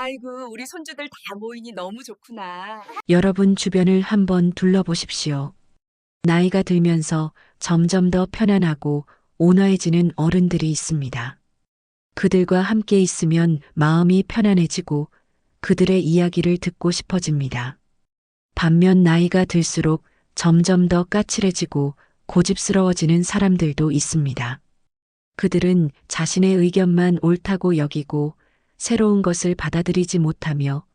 아이고, 우리 손주들 다 모이니 너무 좋구나. 여러분 주변을 한번 둘러보십시오. 나이가 들면서 점점 더 편안하고 온화해지는 어른들이 있습니다. 그들과 함께 있으면 마음이 편안해지고 그들의 이야기를 듣고 싶어집니다. 반면 나이가 들수록 점점 더 까칠해지고 고집스러워지는 사람들도 있습니다. 그들은 자신의 의견만 옳다고 여기고 새로운 것을 받아들이지 못하며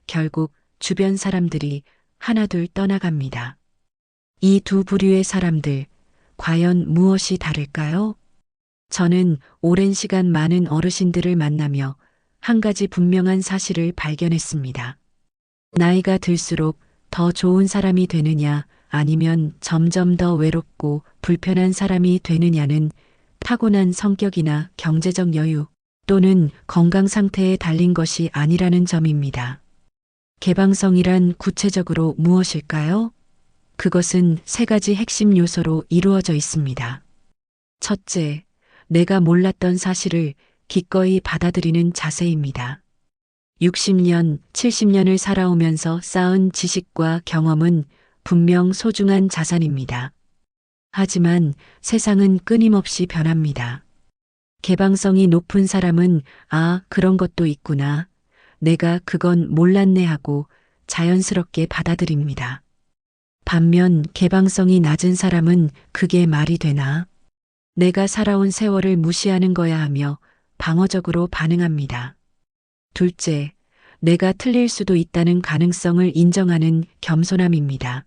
결국 주변 사람들이 하나둘 떠나갑니다. 이 두 부류의 사람들, 과연 무엇이 다를까요? 저는 오랜 시간 많은 어르신들을 만나며 한 가지 분명한 사실을 발견했습니다. 나이가 들수록 더 좋은 사람이 되느냐 아니면 점점 더 외롭고 불편한 사람이 되느냐는 타고난 성격이나 경제적 여유 또는 건강 상태에 달린 것이 아니라는 점입니다. 개방성이란 구체적으로 무엇일까요? 그것은 세 가지 핵심 요소로 이루어져 있습니다. 첫째, 내가 몰랐던 사실을 기꺼이 받아들이는 자세입니다. 60년, 70년을 살아오면서 쌓은 지식과 경험은 분명 소중한 자산입니다. 하지만 세상은 끊임없이 변합니다. 개방성이 높은 사람은 그런 것도 있구나. 내가 그건 몰랐네 하고 자연스럽게 받아들입니다. 반면 개방성이 낮은 사람은 그게 말이 되나? 내가 살아온 세월을 무시하는 거야 하며 방어적으로 반응합니다. 둘째, 내가 틀릴 수도 있다는 가능성을 인정하는 겸손함입니다.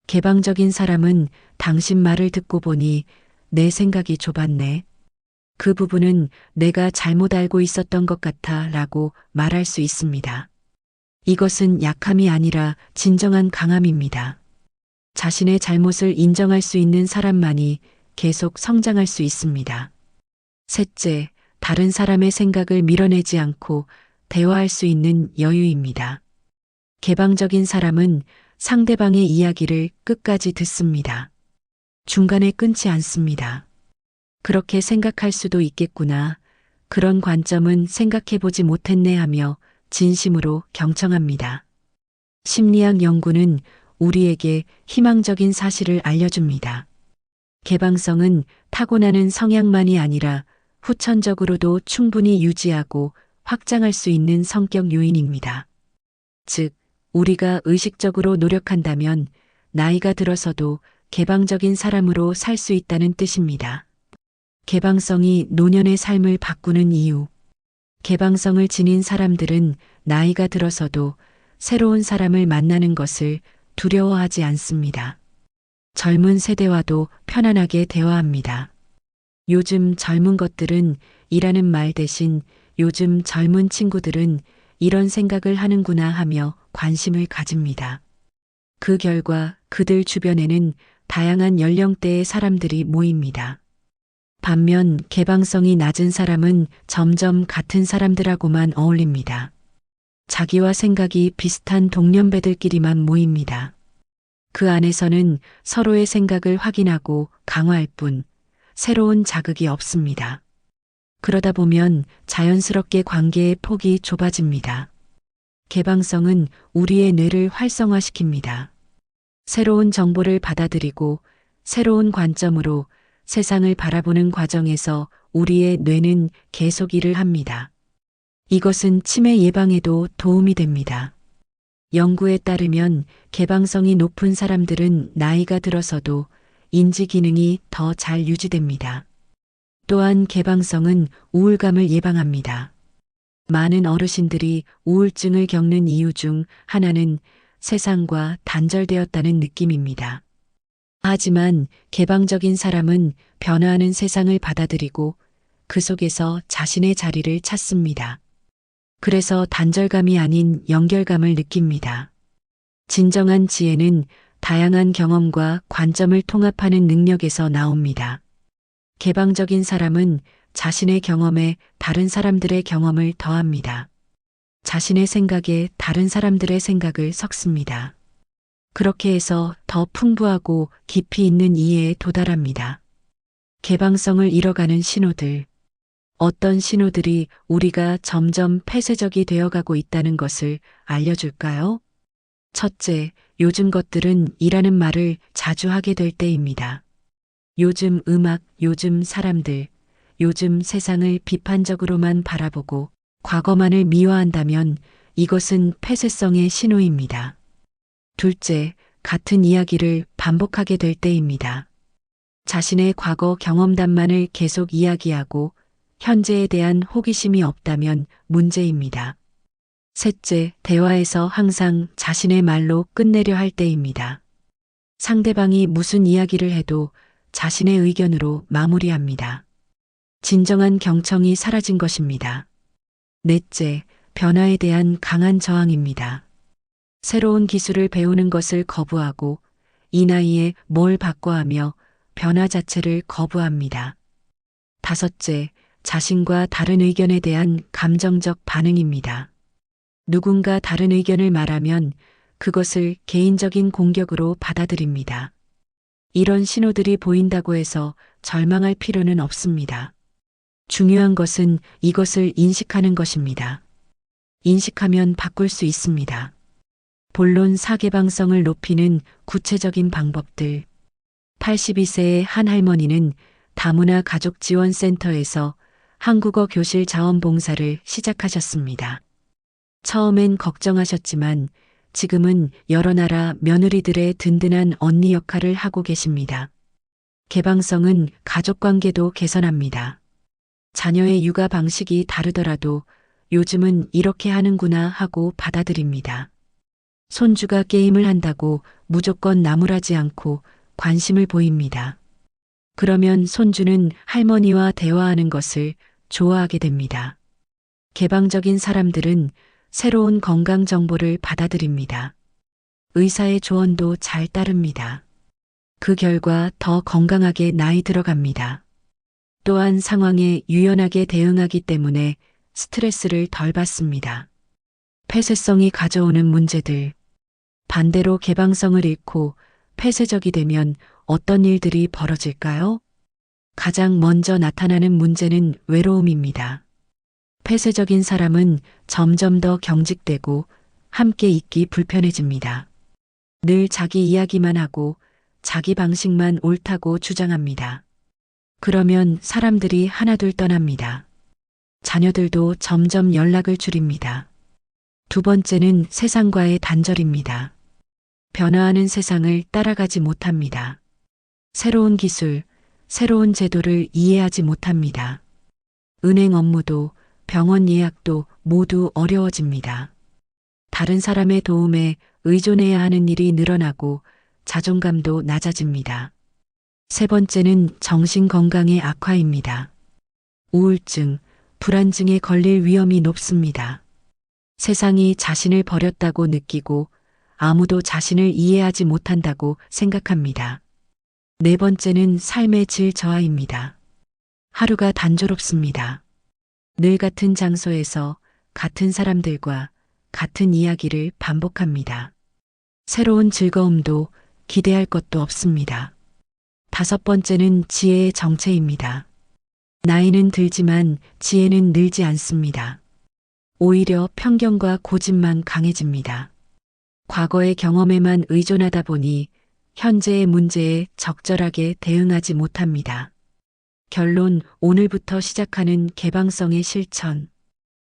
개방적인 사람은 당신 말을 듣고 보니 내 생각이 좁았네. 그 부분은 내가 잘못 알고 있었던 것 같아 라고 말할 수 있습니다. 이것은 약함이 아니라 진정한 강함입니다. 자신의 잘못을 인정할 수 있는 사람만이 계속 성장할 수 있습니다. 셋째, 다른 사람의 생각을 밀어내지 않고 대화할 수 있는 여유입니다. 개방적인 사람은 상대방의 이야기를 끝까지 듣습니다. 중간에 끊지 않습니다. 그렇게 생각할 수도 있겠구나. 그런 관점은 생각해보지 못했네 하며 진심으로 경청합니다. 심리학 연구는 우리에게 희망적인 사실을 알려줍니다. 개방성은 타고나는 성향만이 아니라 후천적으로도 충분히 유지하고 확장할 수 있는 성격 요인입니다. 즉, 우리가 의식적으로 노력한다면 나이가 들어서도 개방적인 사람으로 살 수 있다는 뜻입니다. 개방성이 노년의 삶을 바꾸는 이유. 개방성을 지닌 사람들은 나이가 들어서도 새로운 사람을 만나는 것을 두려워하지 않습니다. 젊은 세대와도 편안하게 대화합니다. 요즘 젊은 것들은 이라는 말 대신 요즘 젊은 친구들은 이런 생각을 하는구나 하며 관심을 가집니다. 그 결과 그들 주변에는 다양한 연령대의 사람들이 모입니다. 반면 개방성이 낮은 사람은 점점 같은 사람들하고만 어울립니다. 자기와 생각이 비슷한 동년배들끼리만 모입니다. 그 안에서는 서로의 생각을 확인하고 강화할 뿐 새로운 자극이 없습니다. 그러다 보면 자연스럽게 관계의 폭이 좁아집니다. 개방성은 우리의 뇌를 활성화시킵니다. 새로운 정보를 받아들이고 새로운 관점으로 세상을 바라보는 과정에서 우리의 뇌는 계속 일을 합니다. 이것은 치매 예방에도 도움이 됩니다. 연구에 따르면 개방성이 높은 사람들은 나이가 들어서도 인지 기능이 더 잘 유지됩니다. 또한 개방성은 우울감을 예방합니다. 많은 어르신들이 우울증을 겪는 이유 중 하나는 세상과 단절되었다는 느낌입니다. 하지만 개방적인 사람은 변화하는 세상을 받아들이고 그 속에서 자신의 자리를 찾습니다. 그래서 단절감이 아닌 연결감을 느낍니다. 진정한 지혜는 다양한 경험과 관점을 통합하는 능력에서 나옵니다. 개방적인 사람은 자신의 경험에 다른 사람들의 경험을 더합니다. 자신의 생각에 다른 사람들의 생각을 섞습니다. 그렇게 해서 더 풍부하고 깊이 있는 이해에 도달합니다. 개방성을 잃어가는 신호들. 어떤 신호들이 우리가 점점 폐쇄적이 되어가고 있다는 것을 알려줄까요? 첫째, 요즘 것들은 이라는 말을 자주 하게 될 때입니다. 요즘 음악, 요즘 사람들, 요즘 세상을 비판적으로만 바라보고 과거만을 미화한다면 이것은 폐쇄성의 신호입니다. 둘째, 같은 이야기를 반복하게 될 때입니다. 자신의 과거 경험담만을 계속 이야기하고 현재에 대한 호기심이 없다면 문제입니다. 셋째, 대화에서 항상 자신의 말로 끝내려 할 때입니다. 상대방이 무슨 이야기를 해도 자신의 의견으로 마무리합니다. 진정한 경청이 사라진 것입니다. 넷째, 변화에 대한 강한 저항입니다. 새로운 기술을 배우는 것을 거부하고 이 나이에 뭘 바꿔 하며 변화 자체를 거부합니다. 다섯째, 자신과 다른 의견에 대한 감정적 반응입니다. 누군가 다른 의견을 말하면 그것을 개인적인 공격으로 받아들입니다. 이런 신호들이 보인다고 해서 절망할 필요는 없습니다. 중요한 것은 이것을 인식하는 것입니다. 인식하면 바꿀 수 있습니다. 본론 사개방성을 높이는 구체적인 방법들. 82세의 한 할머니는 다문화 가족지원센터에서 한국어 교실 자원봉사를 시작하셨습니다. 처음엔 걱정하셨지만 지금은 여러 나라 며느리들의 든든한 언니 역할을 하고 계십니다. 개방성은 가족관계도 개선합니다. 자녀의 육아 방식이 다르더라도 요즘은 이렇게 하는구나 하고 받아들입니다. 손주가 게임을 한다고 무조건 나무라지 않고 관심을 보입니다. 그러면 손주는 할머니와 대화하는 것을 좋아하게 됩니다. 개방적인 사람들은 새로운 건강 정보를 받아들입니다. 의사의 조언도 잘 따릅니다. 그 결과 더 건강하게 나이 들어갑니다. 또한 상황에 유연하게 대응하기 때문에 스트레스를 덜 받습니다. 폐쇄성이 가져오는 문제들. 반대로 개방성을 잃고 폐쇄적이 되면 어떤 일들이 벌어질까요? 가장 먼저 나타나는 문제는 외로움입니다. 폐쇄적인 사람은 점점 더 경직되고 함께 있기 불편해집니다. 늘 자기 이야기만 하고 자기 방식만 옳다고 주장합니다. 그러면 사람들이 하나둘 떠납니다. 자녀들도 점점 연락을 줄입니다. 두 번째는 세상과의 단절입니다. 변화하는 세상을 따라가지 못합니다. 새로운 기술, 새로운 제도를 이해하지 못합니다. 은행 업무도 병원 예약도 모두 어려워집니다. 다른 사람의 도움에 의존해야 하는 일이 늘어나고 자존감도 낮아집니다. 세 번째는 정신 건강의 악화입니다. 우울증, 불안증에 걸릴 위험이 높습니다. 세상이 자신을 버렸다고 느끼고 아무도 자신을 이해하지 못한다고 생각합니다. 네 번째는 삶의 질 저하입니다. 하루가 단조롭습니다. 늘 같은 장소에서 같은 사람들과 같은 이야기를 반복합니다. 새로운 즐거움도 기대할 것도 없습니다. 다섯 번째는 지혜의 정체입니다. 나이는 들지만 지혜는 늘지 않습니다. 오히려 편견과 고집만 강해집니다. 과거의 경험에만 의존하다 보니 현재의 문제에 적절하게 대응하지 못합니다. 결론, 오늘부터 시작하는 개방성의 실천.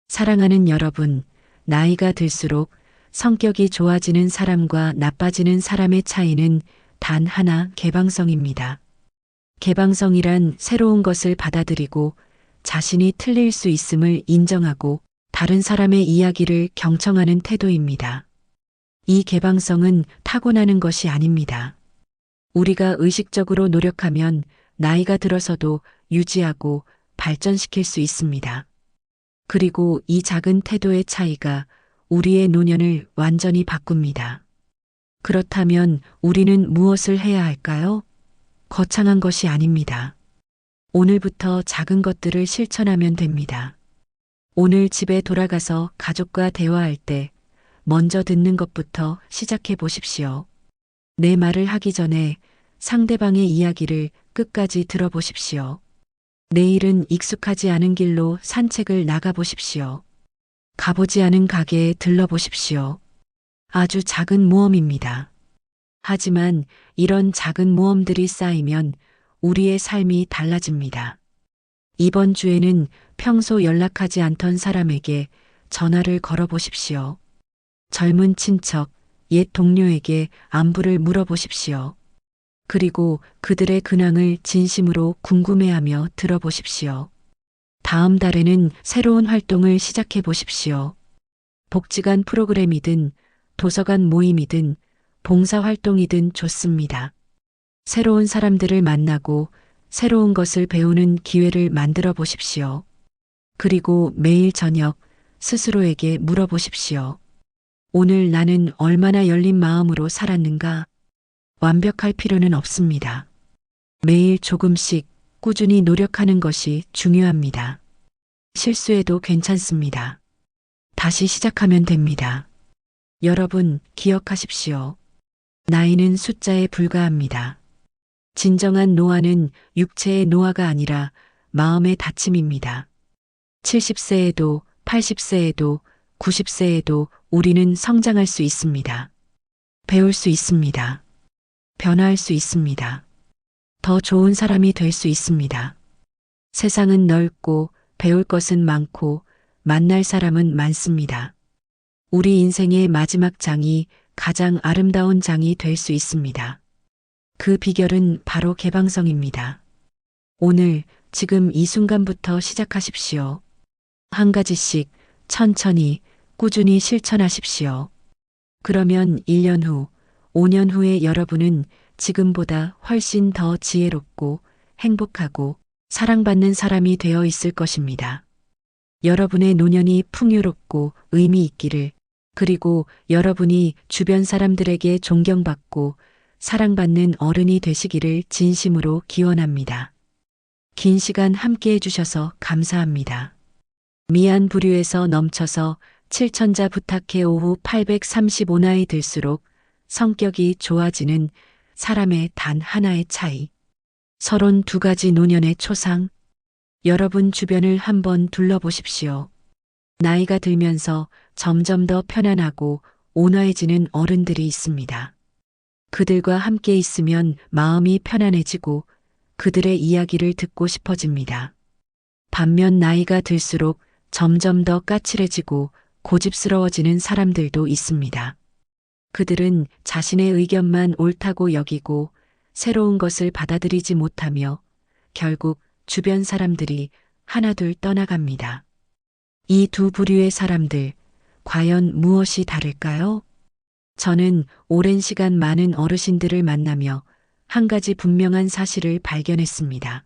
사랑하는 여러분, 나이가 들수록 성격이 좋아지는 사람과 나빠지는 사람의 차이는 단 하나, 개방성입니다. 개방성이란 새로운 것을 받아들이고 자신이 틀릴 수 있음을 인정하고 다른 사람의 이야기를 경청하는 태도입니다. 이 개방성은 타고나는 것이 아닙니다. 우리가 의식적으로 노력하면 나이가 들어서도 유지하고 발전시킬 수 있습니다. 그리고 이 작은 태도의 차이가 우리의 노년을 완전히 바꿉니다. 그렇다면 우리는 무엇을 해야 할까요? 거창한 것이 아닙니다. 오늘부터 작은 것들을 실천하면 됩니다. 오늘 집에 돌아가서 가족과 대화할 때 먼저 듣는 것부터 시작해 보십시오. 내 말을 하기 전에 상대방의 이야기를 끝까지 들어보십시오. 내일은 익숙하지 않은 길로 산책을 나가보십시오. 가보지 않은 가게에 들러보십시오. 아주 작은 모험입니다. 하지만 이런 작은 모험들이 쌓이면 우리의 삶이 달라집니다. 이번 주에는 평소 연락하지 않던 사람에게 전화를 걸어보십시오. 젊은 친척, 옛 동료에게 안부를 물어보십시오. 그리고 그들의 근황을 진심으로 궁금해하며 들어보십시오. 다음 달에는 새로운 활동을 시작해 보십시오. 복지관 프로그램이든 도서관 모임이든 봉사활동이든 좋습니다. 새로운 사람들을 만나고 새로운 것을 배우는 기회를 만들어 보십시오. 그리고 매일 저녁 스스로에게 물어보십시오. 오늘 나는 얼마나 열린 마음으로 살았는가? 완벽할 필요는 없습니다. 매일 조금씩 꾸준히 노력하는 것이 중요합니다. 실수해도 괜찮습니다. 다시 시작하면 됩니다. 여러분, 기억하십시오. 나이는 숫자에 불과합니다. 진정한 노화는 육체의 노화가 아니라 마음의 다침입니다. 70세에도 80세에도 90세에도 우리는 성장할 수 있습니다. 배울 수 있습니다. 변화할 수 있습니다. 더 좋은 사람이 될 수 있습니다. 세상은 넓고 배울 것은 많고 만날 사람은 많습니다. 우리 인생의 마지막 장이 가장 아름다운 장이 될 수 있습니다. 그 비결은 바로 개방성입니다. 오늘, 지금 이 순간부터 시작하십시오. 한 가지씩 천천히, 꾸준히 실천하십시오. 그러면 1년 후, 5년 후에 여러분은 지금보다 훨씬 더 지혜롭고 행복하고 사랑받는 사람이 되어 있을 것입니다. 여러분의 노년이 풍요롭고 의미 있기를, 그리고 여러분이 주변 사람들에게 존경받고 사랑받는 어른이 되시기를 진심으로 기원합니다. 긴 시간 함께 해주셔서 감사합니다. 미안 부류에서 넘쳐서 7천자 부탁해 오후 835나이 들수록 성격이 좋아지는 사람의 단 하나의 차이. 32가지 노년의 초상. 여러분 주변을 한번 둘러보십시오. 나이가 들면서 점점 더 편안하고 온화해지는 어른들이 있습니다. 그들과 함께 있으면 마음이 편안해지고 그들의 이야기를 듣고 싶어집니다. 반면 나이가 들수록 점점 더 까칠해지고 고집스러워지는 사람들도 있습니다. 그들은 자신의 의견만 옳다고 여기고 새로운 것을 받아들이지 못하며 결국 주변 사람들이 하나둘 떠나갑니다. 이 두 부류의 사람들, 과연 무엇이 다를까요? 저는 오랜 시간 많은 어르신들을 만나며 한 가지 분명한 사실을 발견했습니다.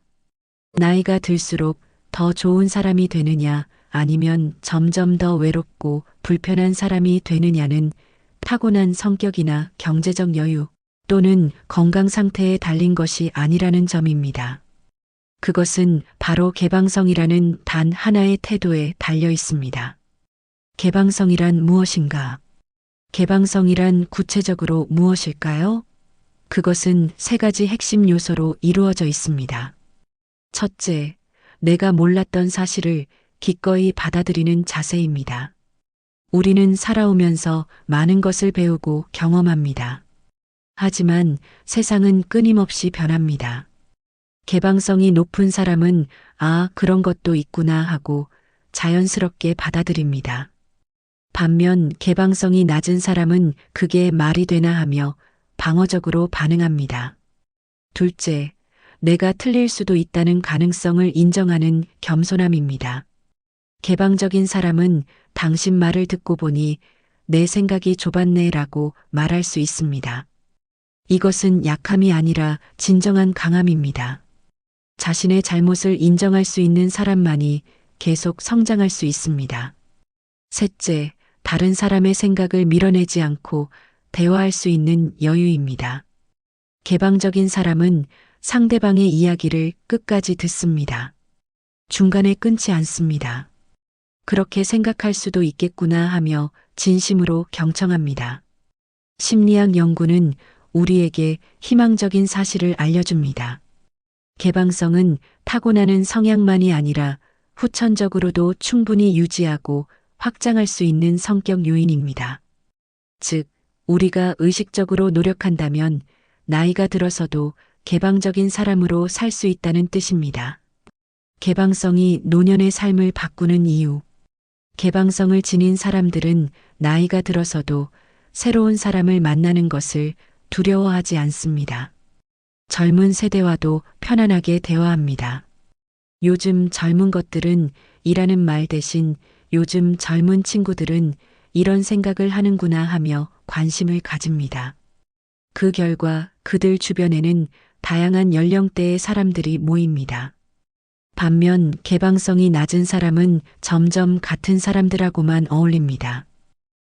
나이가 들수록 더 좋은 사람이 되느냐 아니면 점점 더 외롭고 불편한 사람이 되느냐는 타고난 성격이나 경제적 여유 또는 건강 상태에 달린 것이 아니라는 점입니다. 그것은 바로 개방성이라는 단 하나의 태도에 달려 있습니다. 개방성이란 무엇인가? 개방성이란 구체적으로 무엇일까요? 그것은 세 가지 핵심 요소로 이루어져 있습니다. 첫째, 내가 몰랐던 사실을 기꺼이 받아들이는 자세입니다. 우리는 살아오면서 많은 것을 배우고 경험합니다. 하지만 세상은 끊임없이 변합니다. 개방성이 높은 사람은 아, 그런 것도 있구나 하고 자연스럽게 받아들입니다. 반면 개방성이 낮은 사람은 그게 말이 되나 하며 방어적으로 반응합니다. 둘째, 내가 틀릴 수도 있다는 가능성을 인정하는 겸손함입니다. 개방적인 사람은 당신 말을 듣고 보니 내 생각이 좁았네라고 말할 수 있습니다. 이것은 약함이 아니라 진정한 강함입니다. 자신의 잘못을 인정할 수 있는 사람만이 계속 성장할 수 있습니다. 셋째, 다른 사람의 생각을 밀어내지 않고 대화할 수 있는 여유입니다. 개방적인 사람은 상대방의 이야기를 끝까지 듣습니다. 중간에 끊지 않습니다. 그렇게 생각할 수도 있겠구나 하며 진심으로 경청합니다. 심리학 연구는 우리에게 희망적인 사실을 알려줍니다. 개방성은 타고나는 성향만이 아니라 후천적으로도 충분히 유지하고 확장할 수 있는 성격 요인입니다. 즉, 우리가 의식적으로 노력한다면 나이가 들어서도 개방적인 사람으로 살 수 있다는 뜻입니다. 개방성이 노년의 삶을 바꾸는 이유. 개방성을 지닌 사람들은 나이가 들어서도 새로운 사람을 만나는 것을 두려워하지 않습니다. 젊은 세대와도 편안하게 대화합니다. 요즘 젊은 것들은 이라는 말 대신 요즘 젊은 친구들은 이런 생각을 하는구나 하며 관심을 가집니다. 그 결과 그들 주변에는 다양한 연령대의 사람들이 모입니다. 반면 개방성이 낮은 사람은 점점 같은 사람들하고만 어울립니다.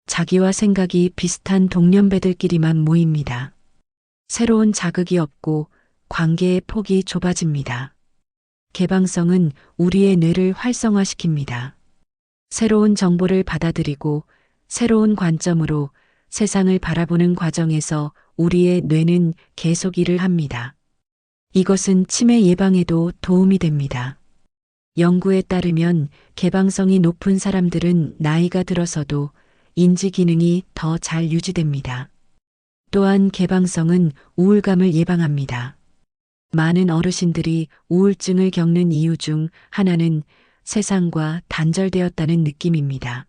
자기와 생각이 비슷한 동년배들끼리만 모입니다. 새로운 자극이 없고 관계의 폭이 좁아집니다. 개방성은 우리의 뇌를 활성화시킵니다. 새로운 정보를 받아들이고 새로운 관점으로 세상을 바라보는 과정에서 우리의 뇌는 계속 일을 합니다. 이것은 치매 예방에도 도움이 됩니다. 연구에 따르면 개방성이 높은 사람들은 나이가 들어서도 인지 기능이 더 잘 유지됩니다. 또한 개방성은 우울감을 예방합니다. 많은 어르신들이 우울증을 겪는 이유 중 하나는 세상과 단절되었다는 느낌입니다.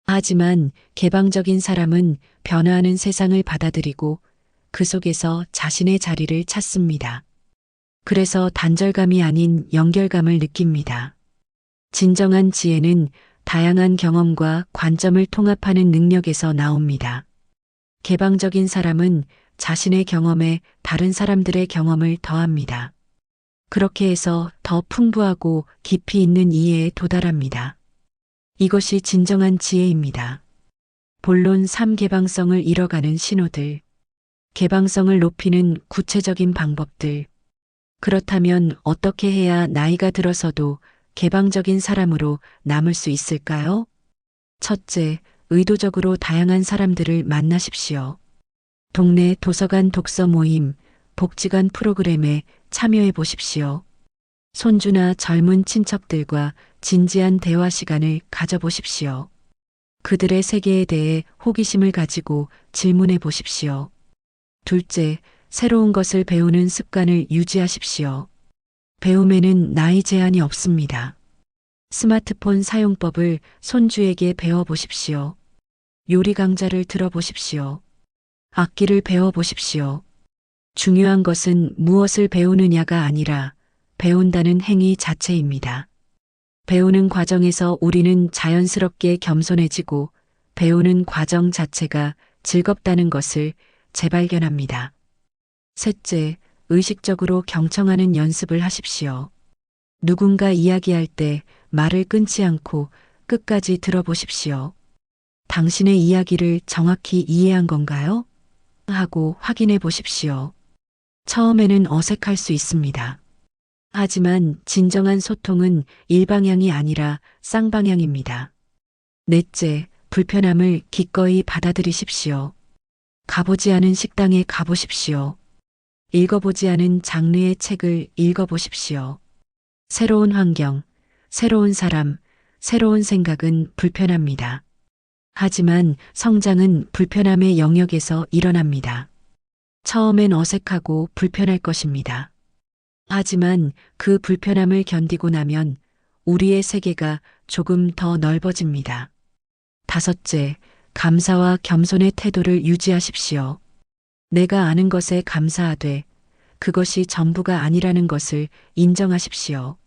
하지만 개방적인 사람은 변화하는 세상을 받아들이고 그 속에서 자신의 자리를 찾습니다. 그래서 단절감이 아닌 연결감을 느낍니다. 진정한 지혜는 다양한 경험과 관점을 통합하는 능력에서 나옵니다. 개방적인 사람은 자신의 경험에 다른 사람들의 경험을 더합니다. 그렇게 해서 더 풍부하고 깊이 있는 이해에 도달합니다. 이것이 진정한 지혜입니다. 본론 3. 개방성을 잃어가는 신호들. 개방성을 높이는 구체적인 방법들. 그렇다면 어떻게 해야 나이가 들어서도 개방적인 사람으로 남을 수 있을까요? 첫째, 의도적으로 다양한 사람들을 만나십시오. 동네 도서관 독서 모임, 복지관 프로그램에 참여해 보십시오. 손주나 젊은 친척들과 진지한 대화 시간을 가져보십시오. 그들의 세계에 대해 호기심을 가지고 질문해 보십시오. 둘째, 새로운 것을 배우는 습관을 유지하십시오. 배움에는 나이 제한이 없습니다. 스마트폰 사용법을 손주에게 배워보십시오. 요리 강좌를 들어보십시오. 악기를 배워보십시오. 중요한 것은 무엇을 배우느냐가 아니라 배운다는 행위 자체입니다. 배우는 과정에서 우리는 자연스럽게 겸손해지고 배우는 과정 자체가 즐겁다는 것을 재발견합니다. 셋째, 의식적으로 경청하는 연습을 하십시오. 누군가 이야기할 때 말을 끊지 않고 끝까지 들어보십시오. 당신의 이야기를 정확히 이해한 건가요? 하고 확인해 보십시오. 처음에는 어색할 수 있습니다. 하지만 진정한 소통은 일방향이 아니라 쌍방향입니다. 넷째, 불편함을 기꺼이 받아들이십시오. 가보지 않은 식당에 가보십시오. 읽어보지 않은 장르의 책을 읽어보십시오. 새로운 환경, 새로운 사람, 새로운 생각은 불편합니다. 하지만 성장은 불편함의 영역에서 일어납니다. 처음엔 어색하고 불편할 것입니다. 하지만 그 불편함을 견디고 나면 우리의 세계가 조금 더 넓어집니다. 다섯째, 감사와 겸손의 태도를 유지하십시오. 내가 아는 것에 감사하되 그것이 전부가 아니라는 것을 인정하십시오.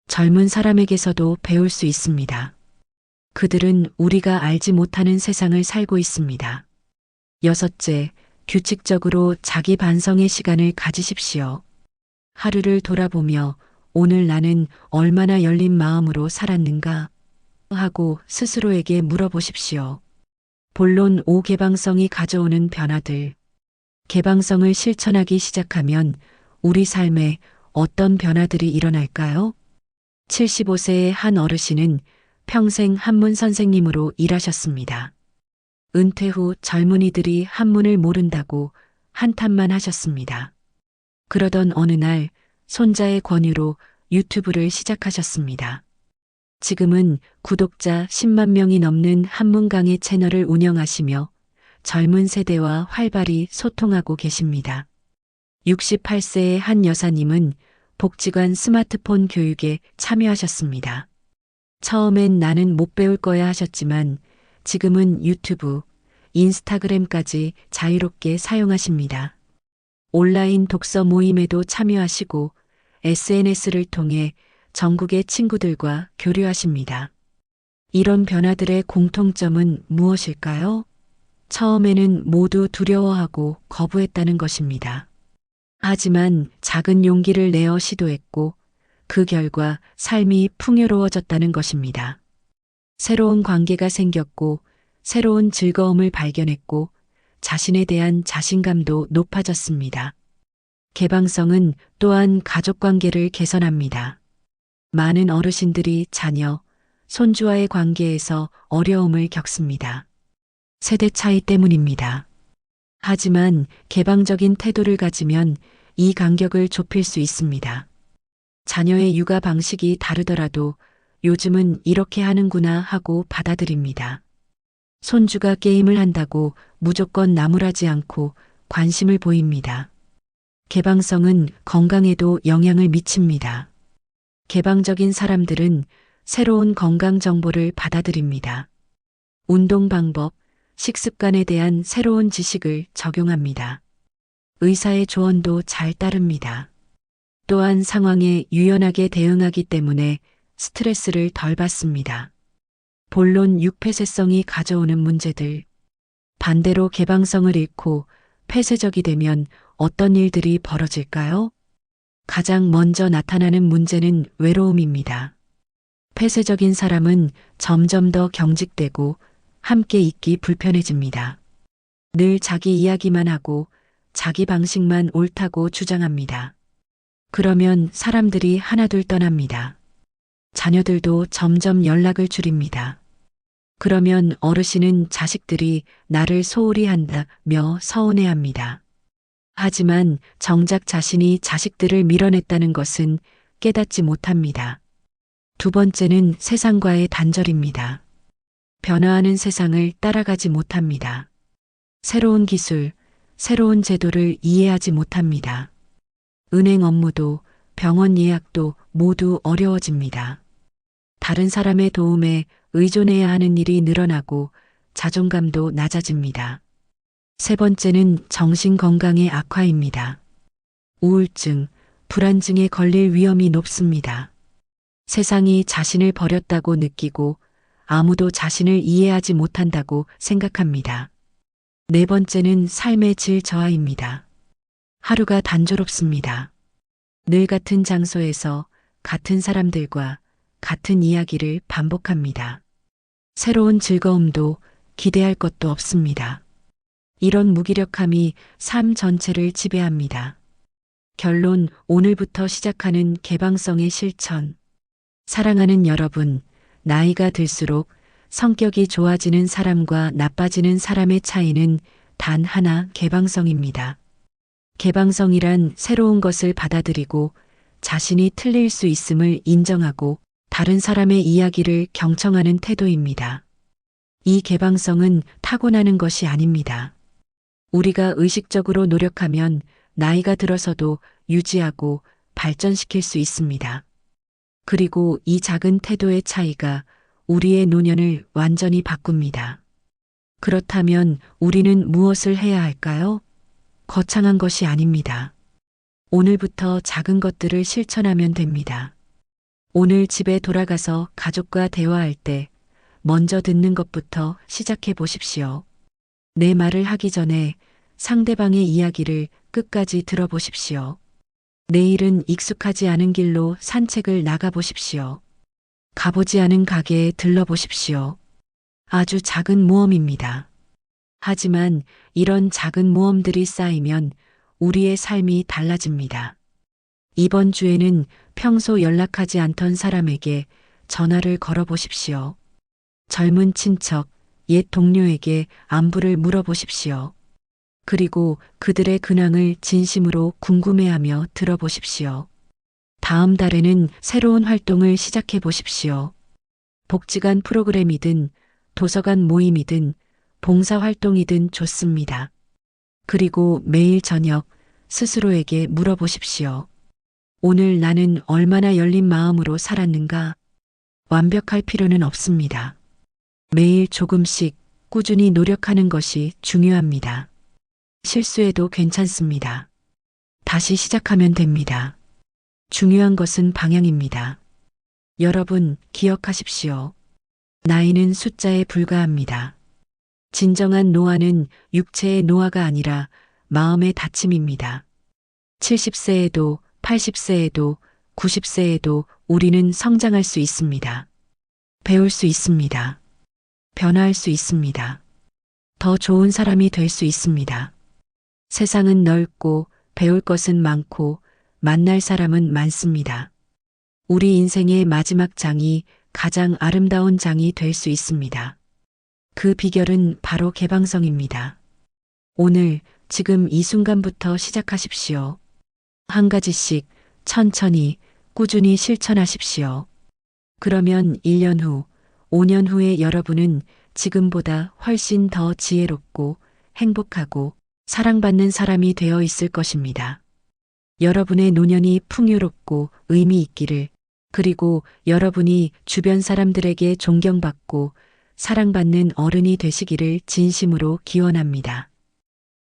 젊은 사람에게서도 배울 수 있습니다. 그들은 우리가 알지 못하는 세상을 살고 있습니다. 여섯째, 규칙적으로 자기 반성의 시간을 가지십시오. 하루를 돌아보며 오늘 나는 얼마나 열린 마음으로 살았는가 하고 스스로에게 물어보십시오. 본론 5. 개방성이 가져오는 변화들. 개방성을 실천하기 시작하면 우리 삶에 어떤 변화들이 일어날까요? 75세의 한 어르신은 평생 한문 선생님으로 일하셨습니다. 은퇴 후 젊은이들이 한문을 모른다고 한탄만 하셨습니다. 그러던 어느 날 손자의 권유로 유튜브를 시작하셨습니다. 지금은 구독자 10만 명이 넘는 한문강의 채널을 운영하시며 젊은 세대와 활발히 소통하고 계십니다. 68세의 한 여사님은 복지관 스마트폰 교육에 참여하셨습니다. 처음엔 나는 못 배울 거야 하셨지만 지금은 유튜브, 인스타그램까지 자유롭게 사용하십니다. 온라인 독서 모임에도 참여하시고 SNS를 통해 전국의 친구들과 교류하십니다. 이런 변화들의 공통점은 무엇일까요? 처음에는 모두 두려워하고 거부했다는 것입니다. 하지만 작은 용기를 내어 시도했고 그 결과 삶이 풍요로워졌다는 것입니다. 새로운 관계가 생겼고 새로운 즐거움을 발견했고 자신에 대한 자신감도 높아졌습니다. 개방성은 또한 가족관계를 개선합니다. 많은 어르신들이 자녀, 손주와의 관계에서 어려움을 겪습니다. 세대 차이 때문입니다. 하지만 개방적인 태도를 가지면 이 간격을 좁힐 수 있습니다. 자녀의 육아 방식이 다르더라도 요즘은 이렇게 하는구나 하고 받아들입니다. 손주가 게임을 한다고 무조건 나무라지 않고 관심을 보입니다. 개방성은 건강에도 영향을 미칩니다. 개방적인 사람들은 새로운 건강 정보를 받아들입니다. 운동 방법, 식습관에 대한 새로운 지식을 적용합니다. 의사의 조언도 잘 따릅니다. 또한 상황에 유연하게 대응하기 때문에 스트레스를 덜 받습니다. 본론 육폐쇄성이 가져오는 문제들. 반대로 개방성을 잃고 폐쇄적이 되면 어떤 일들이 벌어질까요? 가장 먼저 나타나는 문제는 외로움입니다. 폐쇄적인 사람은 점점 더 경직되고 함께 있기 불편해집니다. 늘 자기 이야기만 하고 자기 방식만 옳다고 주장합니다. 그러면 사람들이 하나둘 떠납니다. 자녀들도 점점 연락을 줄입니다. 그러면 어르신은 자식들이 나를 소홀히 한다며 서운해합니다. 하지만 정작 자신이 자식들을 밀어냈다는 것은 깨닫지 못합니다. 두 번째는 세상과의 단절입니다. 변화하는 세상을 따라가지 못합니다. 새로운 기술, 새로운 제도를 이해하지 못합니다. 은행 업무도 병원 예약도 모두 어려워집니다. 다른 사람의 도움에 의존해야 하는 일이 늘어나고 자존감도 낮아집니다. 세 번째는 정신 건강의 악화입니다. 우울증, 불안증에 걸릴 위험이 높습니다. 세상이 자신을 버렸다고 느끼고 아무도 자신을 이해하지 못한다고 생각합니다. 네 번째는 삶의 질 저하입니다. 하루가 단조롭습니다. 늘 같은 장소에서 같은 사람들과 같은 이야기를 반복합니다. 새로운 즐거움도 기대할 것도 없습니다. 이런 무기력함이 삶 전체를 지배합니다. 결론, 오늘부터 시작하는 개방성의 실천. 사랑하는 여러분, 나이가 들수록 성격이 좋아지는 사람과 나빠지는 사람의 차이는 단 하나, 개방성입니다. 개방성이란 새로운 것을 받아들이고 자신이 틀릴 수 있음을 인정하고 다른 사람의 이야기를 경청하는 태도입니다. 이 개방성은 타고나는 것이 아닙니다. 우리가 의식적으로 노력하면 나이가 들어서도 유지하고 발전시킬 수 있습니다. 그리고 이 작은 태도의 차이가 우리의 노년을 완전히 바꿉니다. 그렇다면 우리는 무엇을 해야 할까요? 거창한 것이 아닙니다. 오늘부터 작은 것들을 실천하면 됩니다. 오늘 집에 돌아가서 가족과 대화할 때 먼저 듣는 것부터 시작해 보십시오. 내 말을 하기 전에 상대방의 이야기를 끝까지 들어보십시오. 내일은 익숙하지 않은 길로 산책을 나가보십시오. 가보지 않은 가게에 들러보십시오. 아주 작은 모험입니다. 하지만 이런 작은 모험들이 쌓이면 우리의 삶이 달라집니다. 이번 주에는 평소 연락하지 않던 사람에게 전화를 걸어보십시오. 젊은 친척, 옛 동료에게 안부를 물어보십시오. 그리고 그들의 근황을 진심으로 궁금해하며 들어보십시오. 다음 달에는 새로운 활동을 시작해 보십시오. 복지관 프로그램이든 도서관 모임이든 봉사활동이든 좋습니다. 그리고 매일 저녁 스스로에게 물어보십시오. 오늘 나는 얼마나 열린 마음으로 살았는가? 완벽할 필요는 없습니다. 매일 조금씩 꾸준히 노력하는 것이 중요합니다. 실수해도 괜찮습니다. 다시 시작하면 됩니다. 중요한 것은 방향입니다. 여러분, 기억하십시오. 나이는 숫자에 불과합니다. 진정한 노화는 육체의 노화가 아니라 마음의 다침입니다. 70세에도 80세에도 90세에도 우리는 성장할 수 있습니다. 배울 수 있습니다. 변화할 수 있습니다. 더 좋은 사람이 될 수 있습니다. 세상은 넓고 배울 것은 많고 만날 사람은 많습니다. 우리 인생의 마지막 장이 가장 아름다운 장이 될 수 있습니다. 그 비결은 바로 개방성입니다. 오늘, 지금 이 순간부터 시작하십시오. 한 가지씩 천천히, 꾸준히 실천하십시오. 그러면 1년 후, 5년 후에 여러분은 지금보다 훨씬 더 지혜롭고 행복하고 사랑받는 사람이 되어 있을 것입니다. 여러분의 노년이 풍요롭고 의미 있기를, 그리고 여러분이 주변 사람들에게 존경받고 사랑받는 어른이 되시기를 진심으로 기원합니다.